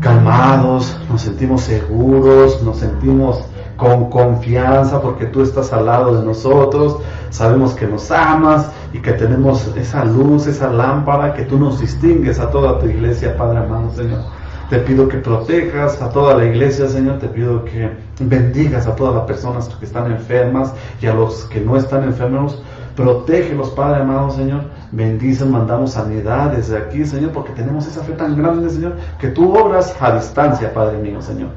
calmados, nos sentimos seguros, nos sentimos con confianza porque tú estás al lado de nosotros, sabemos que nos amas y que tenemos esa luz, esa lámpara, que tú nos distingues a toda tu iglesia, Padre amado, Señor. Te pido que protejas a toda la iglesia, Señor. Te pido que bendigas a todas las personas que están enfermas y a los que no están enfermos. Protégelos, Padre amado, Señor. Bendice, mandamos sanidad desde aquí, Señor, porque tenemos esa fe tan grande, Señor, que tú obras a distancia, Padre mío, Señor.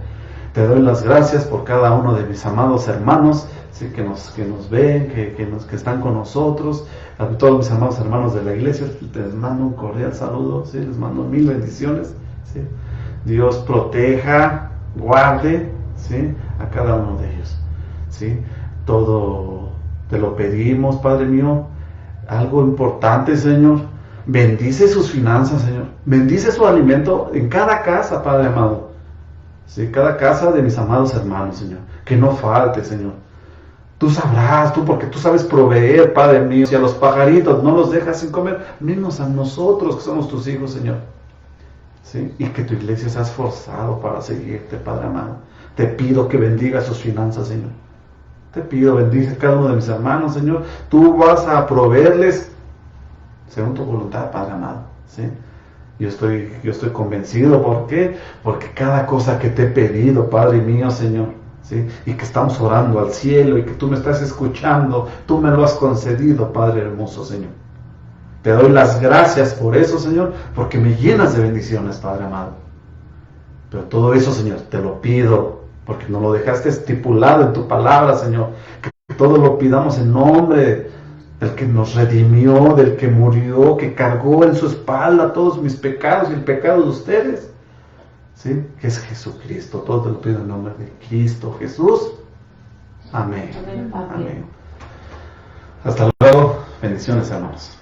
Te doy las gracias por cada uno de mis amados hermanos, ¿sí? que nos ven, que están con nosotros. A todos mis amados hermanos de la iglesia, les mando un cordial saludo, ¿sí? Les mando 1000 bendiciones, ¿sí? Dios proteja, guarde, ¿sí? A cada uno de ellos, ¿sí? Todo te lo pedimos, Padre mío, algo importante, Señor. Bendice sus finanzas, Señor. Bendice su alimento en cada casa, Padre amado. Sí, cada casa de mis amados hermanos, Señor. Que no falte, Señor. Tú sabrás, porque tú sabes proveer, Padre mío. Si a los pajaritos no los dejas sin comer, menos a nosotros que somos tus hijos, Señor. ¿Sí? Y que tu iglesia se ha esforzado para seguirte, Padre amado. Te pido que bendiga sus finanzas, Señor. Te pido, bendice a cada uno de mis hermanos, Señor. Tú vas a proveerles según tu voluntad, Padre amado. ¿Sí? Yo estoy convencido. ¿Por qué? Porque cada cosa que te he pedido, Padre mío, Señor, ¿sí? Y que estamos orando al cielo y que tú me estás escuchando, tú me lo has concedido, Padre hermoso, Señor. Te doy las gracias por eso, Señor, porque me llenas de bendiciones, Padre amado. Pero todo eso, Señor, te lo pido, porque nos lo dejaste estipulado en tu palabra, Señor. Que todo lo pidamos en nombre del que nos redimió, del que murió, que cargó en su espalda todos mis pecados y el pecado de ustedes. ¿Sí? Que es Jesucristo. Todo te lo pido en nombre de Cristo Jesús. Amén. Amén. Amén. Hasta luego. Bendiciones, hermanos.